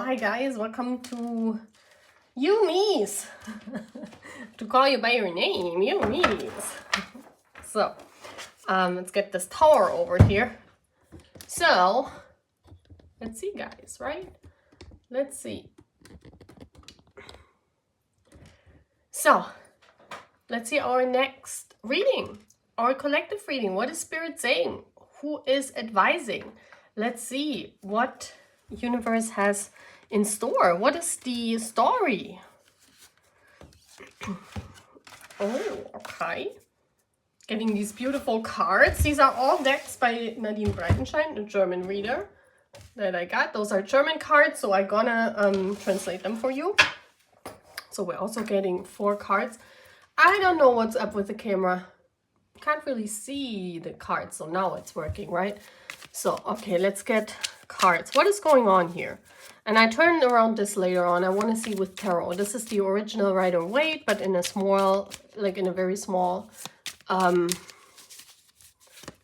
hi guys, welcome to YOUMEES. To call you by your name, YOUMEES. So, let's get this tower over here. So, let's see guys, right? Let's see. So, let's see our next reading, our collective reading. What is Spirit saying? Who is advising? Let's see what universe has in store. What is the story? Oh, okay. Getting these beautiful cards. These are all decks by Nadine Breitenstein, a German reader that I got. Those are German cards, so I'm gonna translate them for you. So we're also getting 4 cards. I don't know what's up with the camera. Can't really see the cards, so now it's working, right? So, okay, let's get cards. What is going on here? And I turn around this later on. I want to see with tarot. This is the original Rider-Waite, but in a small, like in a very small,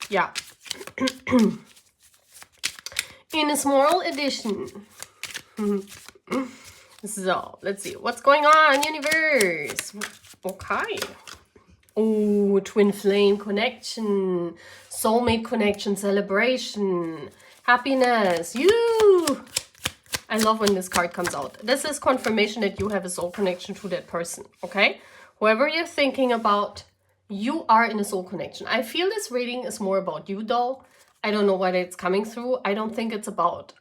yeah. In a small edition. So, let's see. What's going on, universe? Okay. Oh, twin flame connection, soulmate connection, celebration, happiness. You. I love when this card comes out. This is confirmation that you have a soul connection to that person, okay? Whoever you're thinking about, you are in a soul connection. I feel this reading is more about you though. I don't know what it's coming through. I don't think it's about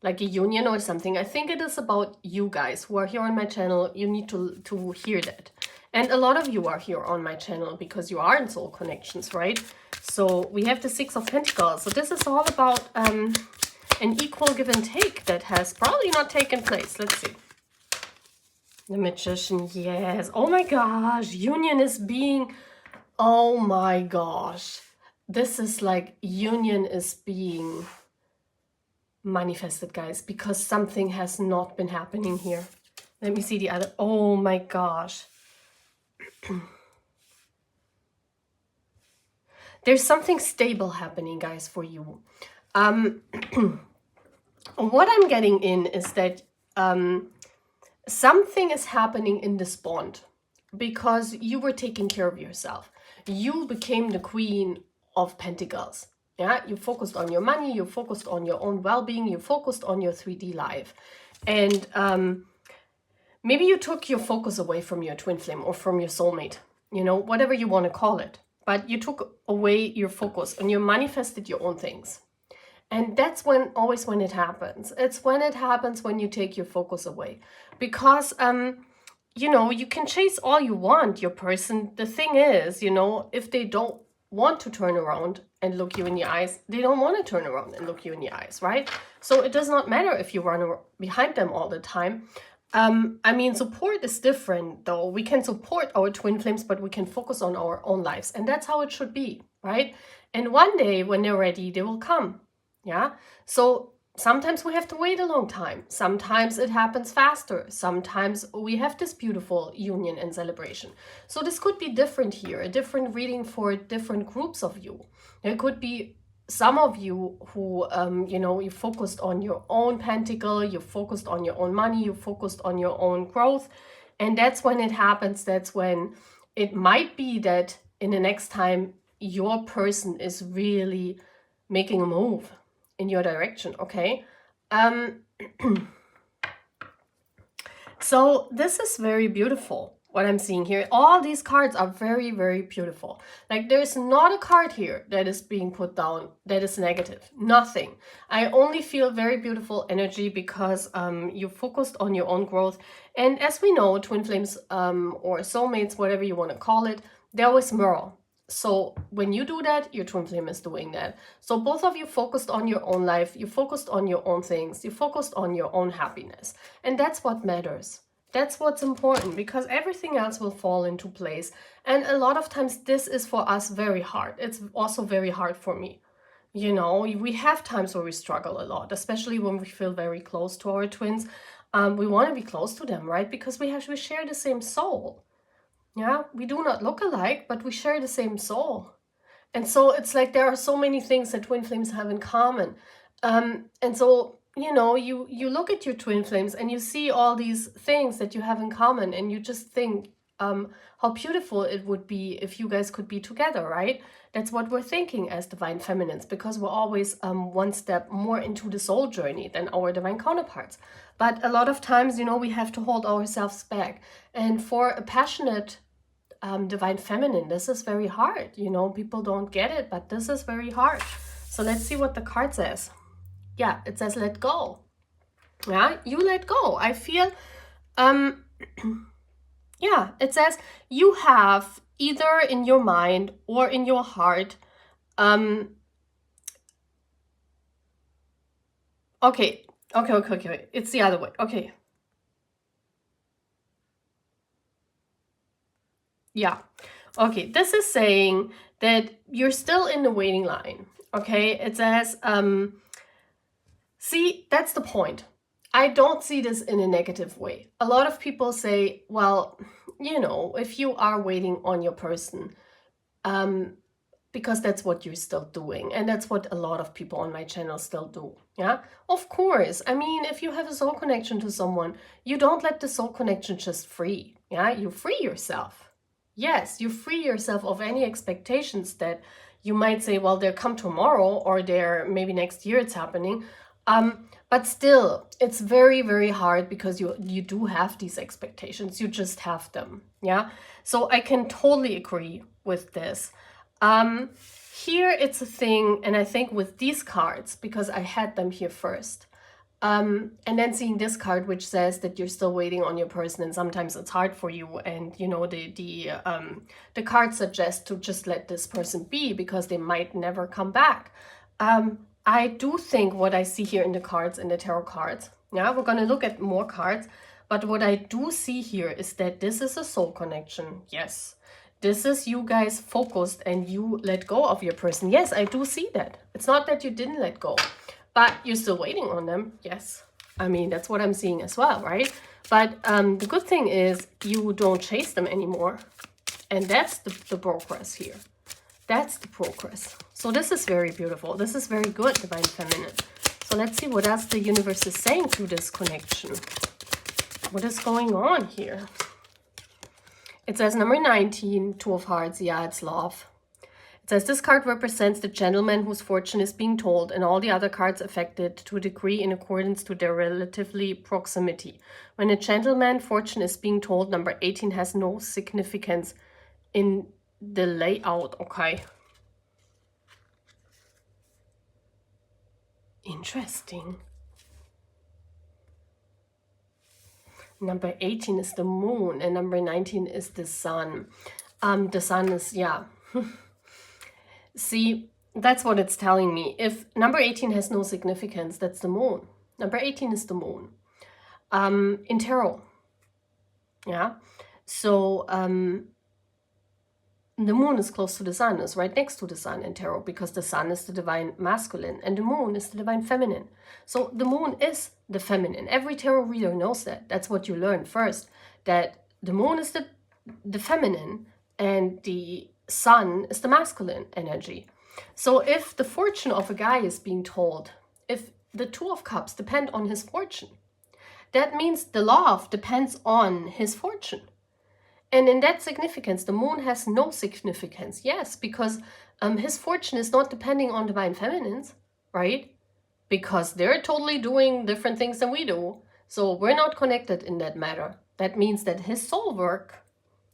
like a union or something. I think it is about you guys who are here on my channel. You need to hear that. And a lot of you are here on my channel because you are in soul connections, right? So we have the 6 of Pentacles. So this is all about an equal give and take that has probably not taken place. Let's see. The Magician, yes. Oh my gosh, union is being, oh my gosh. This is like union is being manifested, guys, because something has not been happening here. Let me see the other, oh my gosh. There's something stable happening, guys, for you. What I'm getting in is that something is happening in this bond because you were taking care of yourself. You became the Queen of Pentacles. Yeah, you focused on your money, you focused on your own well-being, you focused on your 3D life. And maybe you took your focus away from your twin flame or from your soulmate, you know, whatever you want to call it. But you took away your focus and you manifested your own things. And that's when, always when it happens. It's when it happens when you take your focus away. Because, you know, you can chase all you want, your person. The thing is, you know, if they don't want to turn around and look you in the eyes, they don't want to turn around and look you in the eyes, right? So it does not matter if you run behind them all the time. I mean, support is different though. We can support our twin flames, but we can focus on our own lives. And that's how it should be, right? And one day when they're ready, they will come. Yeah. So sometimes we have to wait a long time. Sometimes it happens faster. Sometimes we have this beautiful union and celebration. So this could be different here, a different reading for different groups of you. There could be some of you who, you know, you focused on your own pentacle, you focused on your own money, you focused on your own growth. And that's when it happens. That's when it might be that in the next time, your person is really making a move in your direction, okay? So this is very beautiful. What I'm seeing here, all these cards are very, very beautiful. Like there's not a card here that is being put down that is negative. Nothing. I only feel very beautiful energy because you focused on your own growth. And as we know, twin flames or soulmates, whatever you want to call it, they always mirror. So when you do that, your twin flame is doing that. So both of you focused on your own life. You focused on your own things. You focused on your own happiness. And that's what matters. That's what's important because everything else will fall into place. And a lot of times this is for us very hard. It's also very hard for me. You know, we have times where we struggle a lot, especially when we feel very close to our twins. We want to be close to them, right? Because we share the same soul. Yeah, we do not look alike, but we share the same soul. And so it's like there are so many things that twin flames have in common. And so you know, you look at your twin flames and you see all these things that you have in common, and you just think how beautiful it would be if you guys could be together, right? That's what we're thinking as divine feminines, because we're always one step more into the soul journey than our divine counterparts. But a lot of times, you know, we have to hold ourselves back. And for a passionate divine feminine, this is very hard. You know, people don't get it, but this is very hard. So let's see what the card says. Yeah, it says let go. Yeah, you let go. I feel, yeah, it says you have either in your mind or in your heart, okay, it's the other way. Okay. Yeah. Okay, this is saying that you're still in the waiting line. Okay, it says, see, that's the point. I don't see this in a negative way. A lot of people say, well, you know, if you are waiting on your person, because that's what you're still doing. And that's what a lot of people on my channel still do. Yeah, of course. I mean, if you have a soul connection to someone, you don't let the soul connection just free. Yeah, you free yourself. Yes, you free yourself of any expectations that you might say, well, they'll come tomorrow, or they're maybe next year it's happening. But still, it's very, very hard, because you do have these expectations. You just have them. Yeah. So I can totally agree with this. Here it's a thing, and I think with these cards, because I had them here first, and then seeing this card, which says that you're still waiting on your person, and sometimes it's hard for you, and you know, the card suggests to just let this person be, because they might never come back. I do think what I see here in the cards, in the tarot cards, yeah, we're going to look at more cards, but what I do see here is that this is a soul connection. Yes, this is you guys focused and you let go of your person. Yes, I do see that. It's not that you didn't let go, but you're still waiting on them. Yes, I mean, that's what I'm seeing as well, right? But the good thing is you don't chase them anymore. And that's the progress here. That's the progress. So this is very beautiful. This is very good, divine feminine. So let's see what else the universe is saying to this connection. What is going on here? It says number 19, Two of Hearts. Yeah, it's love. It says this card represents the gentleman whose fortune is being told, and all the other cards affected to a degree in accordance to their relatively proximity. When a gentleman's fortune is being told, number 18 has no significance in the layout. Okay. Interesting. Number 18 is the moon, and number 19 is the sun. The sun is, yeah. See, that's what it's telling me. If number 18 has no significance, that's the moon. Number 18 is the moon. In tarot. Yeah. So, the moon is close to the sun, is right next to the sun in tarot, because the sun is the divine masculine and the moon is the divine feminine. So the moon is the feminine. Every tarot reader knows that. That's what you learn first, that the moon is the feminine and the sun is the masculine energy. So if the fortune of a guy is being told, if the Two of Cups depend on his fortune, that means the love depends on his fortune. And in that significance, the moon has no significance. Yes, because his fortune is not depending on divine feminines, right? Because they're totally doing different things than we do. So we're not connected in that matter. That means that his soul work,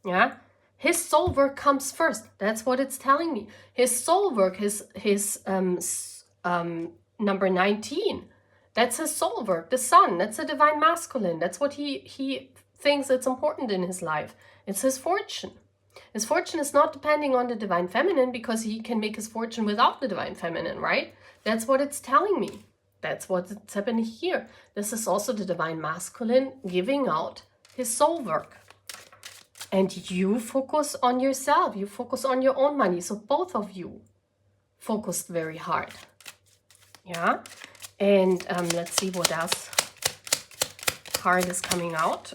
yeah, his soul work comes first. That's what it's telling me. His soul work, his number 19, that's his soul work. The sun, that's a divine masculine. That's what he thinks it's important in his life. It's his fortune. His fortune is not depending on the divine feminine, because he can make his fortune without the divine feminine, right? That's what it's telling me. That's what's happening here. This is also the divine masculine giving out his soul work. And you focus on yourself. You focus on your own money. So both of you focused very hard. Yeah. And let's see what else card is coming out.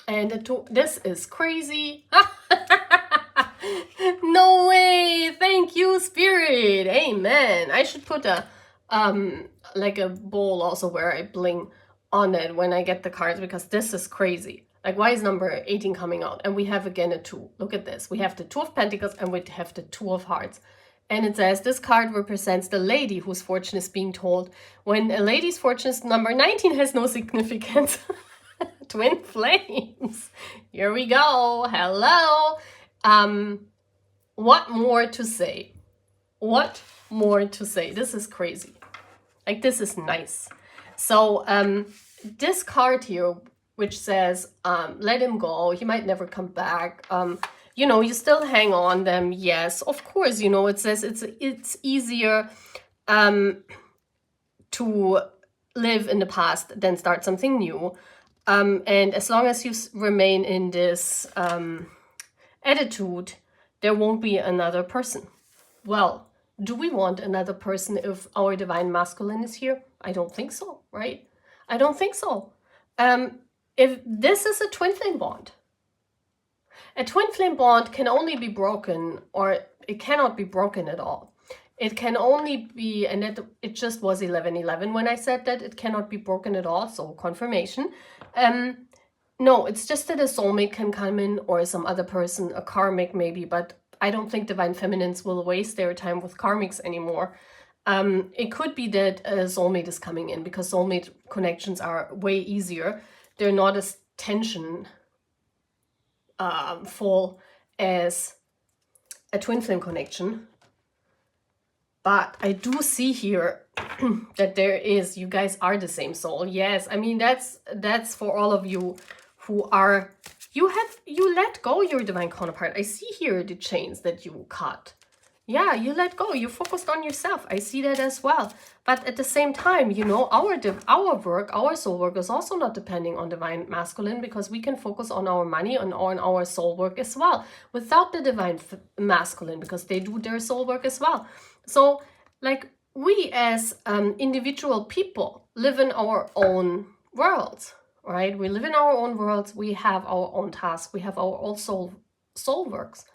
And this is crazy. No way. Thank you, Spirit. Amen. I should put a like a bowl also where I bling on it when I get the cards, because this is crazy. Like, why is number 18 coming out? And we have again a 2. Look at this. We have the 2 of Pentacles and we have the 2 of Hearts. And it says this card represents the lady whose fortune is being told. When a lady's fortune is number 19 has no significance. Twin flames. Here we go. Hello. What more to say? What more to say? This is crazy. Like, this is nice. So this card here, which says, let him go, he might never come back. You know, you still hang on them. Yes, of course, you know, it says it's easier to live in the past than start something new. And as long as you remain in this attitude, there won't be another person. Well, do we want another person if our divine masculine is here? I don't think so, right? I don't think so. If this is a twin flame bond, a twin flame bond can only be broken, or it cannot be broken at all. It can only be, and it just was 11/11 when I said that it cannot be broken at all, so confirmation. No, it's just that a soulmate can come in, or some other person, a karmic maybe, but I don't think divine feminines will waste their time with karmics anymore. It could be that a soulmate is coming in, because soulmate connections are way easier. They're not as tension full as a twin flame connection. But I do see here that there is, you guys are the same soul. Yes, I mean, that's for all of you who are, you let go your divine counterpart. I see here the chains that you cut. Yeah, you let go. You focused on yourself. I see that as well. But at the same time, you know, our work, our soul work is also not depending on divine masculine, because we can focus on our money and on our soul work as well without the divine masculine, because they do their soul work as well. So, like, we as individual people live in our own worlds, right? We live in our own worlds. We have our own tasks. We have our own soul works.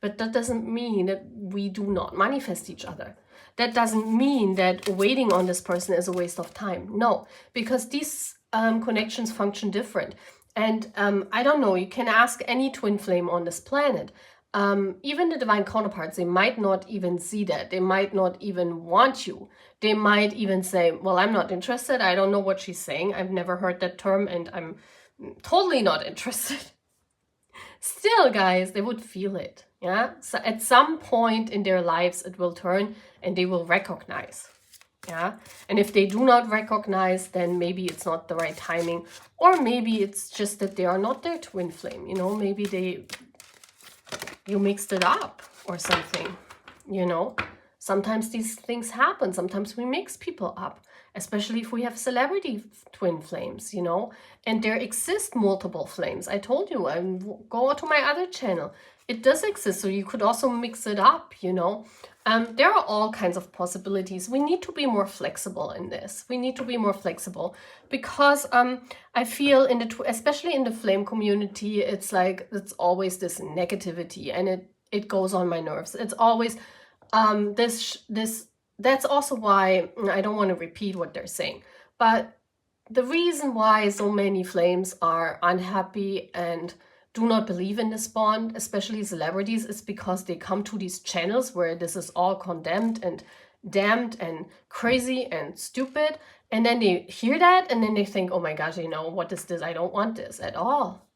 But that doesn't mean that we do not manifest each other. That doesn't mean that waiting on this person is a waste of time. No, because these connections function different. And I don't know, you can ask any twin flame on this planet. Even the divine counterparts, they might not even see that. They might not even want you. They might even say, well, I'm not interested. I don't know what she's saying. I've never heard that term and I'm totally not interested. Still, guys, they would feel it. Yeah, so at some point in their lives it will turn and they will recognize. Yeah, and if they do not recognize, then maybe it's not the right timing, or maybe it's just that they are not their twin flame. You know, maybe you mixed it up or something. You know, sometimes these things happen. Sometimes we mix people up, especially if we have celebrity twin flames, you know, and there exist multiple flames. I told you, go to my other channel. It does exist, so you could also mix it up, you know. There are all kinds of possibilities. We need to be more flexible in this. We need to be more flexible because I feel especially in the flame community, it's like, it's always this negativity, and it goes on my nerves. It's always that's also why I don't want to repeat what they're saying, but the reason why so many flames are unhappy and do not believe in this bond, especially celebrities, is because they come to these channels where this is all condemned and damned and crazy and stupid, and then they hear that and then they think, oh my gosh, you know, what is this? I don't want this at all,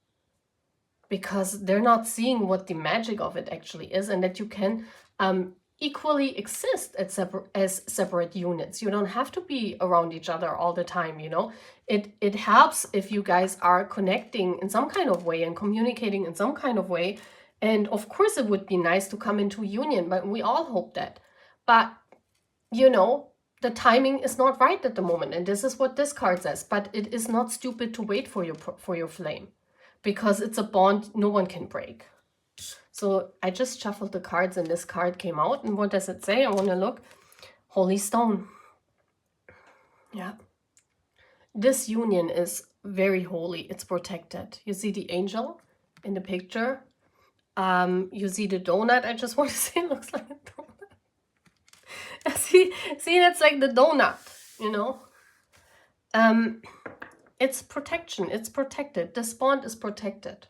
because they're not seeing what the magic of it actually is, and that you can equally exist as separate units. You don't have to be around each other all the time, you know. It helps if you guys are connecting in some kind of way and communicating in some kind of way. And of course it would be nice to come into union, but we all hope that. But, you know, the timing is not right at the moment, and this is what this card says. But it is not stupid to wait for your flame, because it's a bond no one can break. So I just shuffled the cards and this card came out. And what does it say? I want to look. Holy Stone. Yeah. This union is very holy. It's protected. You see the angel in the picture. You see the donut. I just want to say it looks like a donut. see, that's like the donut. you know. It's protection, it's protected. This bond is protected.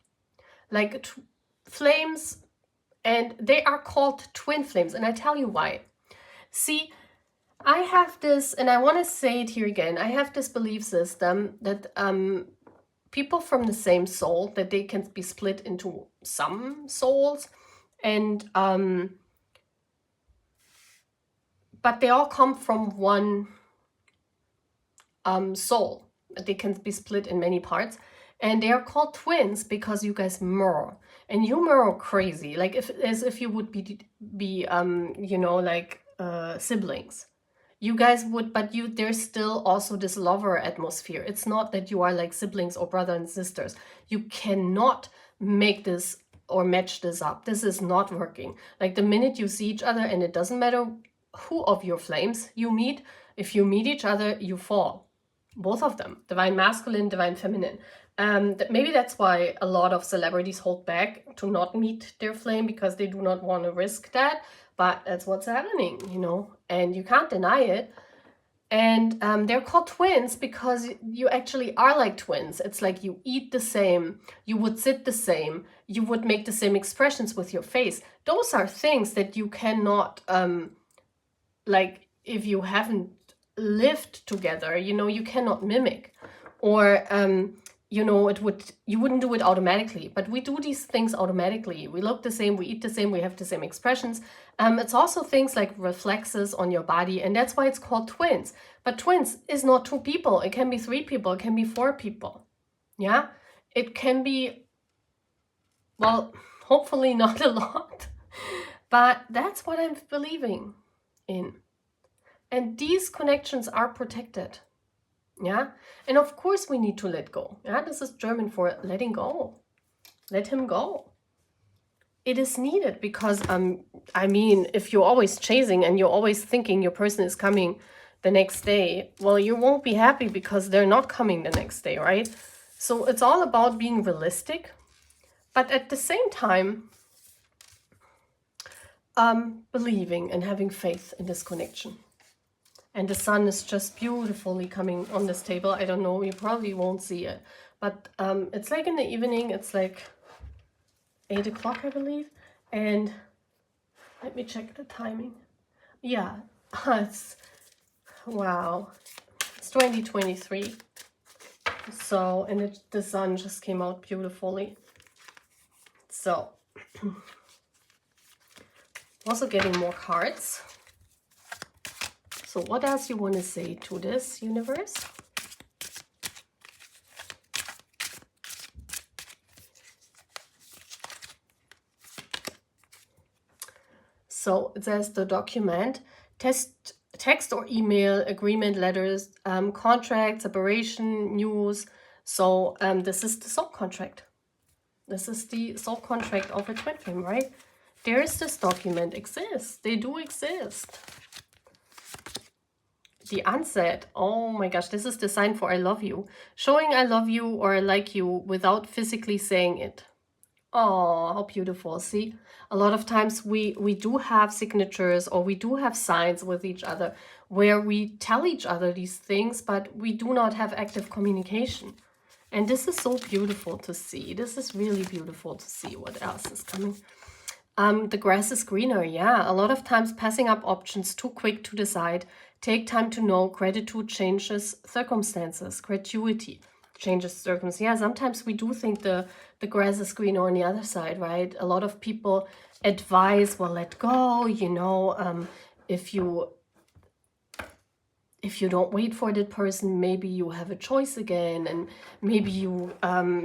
Like flames, and they are called twin flames, and I tell you why. See, I have this, and I want to say it here again, I have this belief system that people from the same soul, that they can be split into some souls, and but they all come from one soul. They can be split in many parts, and they are called twins because you guys mirror, and you mirror crazy, like as if you would be you know, like siblings. You guys would, but there's still also this lover atmosphere. It's not that you are like siblings or brother and sisters. You cannot make this or match this up. This is not working. Like the minute you see each other, and it doesn't matter who of your flames you meet, if you meet each other, you fall. Both of them, divine masculine, divine feminine. Maybe that's why a lot of celebrities hold back to not meet their flame, because they do not want to risk that. But that's what's happening, you know, and you can't deny it. And they're called twins because you actually are like twins. It's like you eat the same, you would sit the same, you would make the same expressions with your face. Those are things that you cannot, like if you haven't lived together, you know, you cannot mimic. Or you know, you wouldn't do it automatically, but we do these things automatically. We look the same, we eat the same, we have the same expressions. It's also things like reflexes on your body, and that's why it's called twins. But twins is not 2 people. It can be 3 people, it can be 4 people. Yeah, it can be, well, hopefully not a lot, but that's what I'm believing in. And these connections are protected. Yeah, and of course we need to let go. Yeah, this is German for letting go. Let him go. It is needed because I mean, if you're always chasing and you're always thinking your person is coming the next day, well, you won't be happy because they're not coming the next day, right? So it's all about being realistic, but at the same time believing and having faith in this connection. And the sun is just beautifully coming on this table. I don't know, you probably won't see it. But it's like in the evening, it's like 8 o'clock, I believe. And let me check the timing. Yeah, it's, wow. It's 2023. So, and the sun just came out beautifully. So, also getting more cards. So what else you want to say to this, universe? So it says the document, text or email, agreement letters, contract, separation, news. So this is the soul contract. This is the soul contract of a twin flame, right? There is this document exists. They do exist. The unsaid, oh my gosh, this is the sign for I love you. Showing I love you or I like you without physically saying it. Oh, how beautiful. See, a lot of times we do have signatures or we do have signs with each other where we tell each other these things, but we do not have active communication. And this is so beautiful to see. This is really beautiful to see. What else is coming? The grass is greener. Yeah, a lot of times passing up options too quick to decide. Take time to know. Gratitude changes circumstances. Gratuity changes circumstances. Yeah, sometimes we do think the grass is greener on the other side, right? A lot of people advise, well, let go, you know, if you don't wait for that person, maybe you have a choice again, and maybe you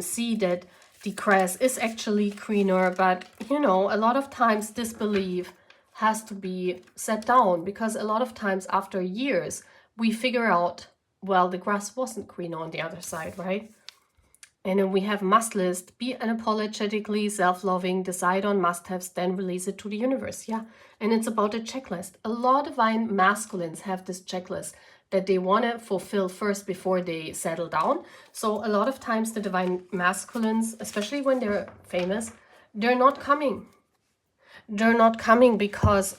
see that the grass is actually greener. But, you know, a lot of times this belief has to be set down, because a lot of times after years, we figure out, well, the grass wasn't greener on the other side, right? And then we have must list, be unapologetically self-loving, decide on must-haves, then release it to the universe. Yeah, and it's about a checklist. A lot of divine masculines have this checklist that they want to fulfill first before they settle down. So a lot of times the divine masculines, especially when they're famous, they're not coming. They're not coming because,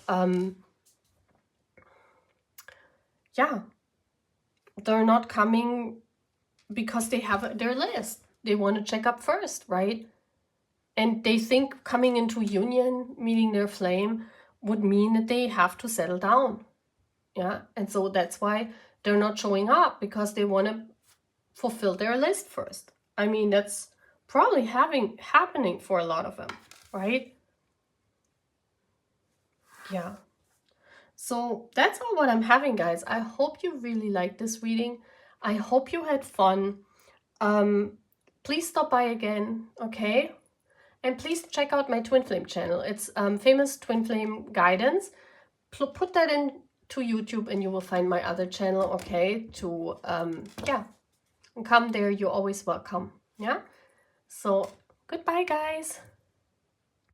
yeah, they're not coming because they have their list. They want to check up first, right? And they think coming into union, meeting their flame, would mean that they have to settle down. Yeah, and so that's why they're not showing up, because they want to fulfill their list first. I mean, that's probably happening for a lot of them, right? Yeah. So that's all what I'm having, guys. I hope you really liked this reading. I hope you had fun. Please stop by again, okay? And please check out my Twin Flame channel. It's Famous Twin Flame Guidance. Put that into YouTube and you will find my other channel, okay? To, yeah, come there. You're always welcome, yeah? So, goodbye, guys.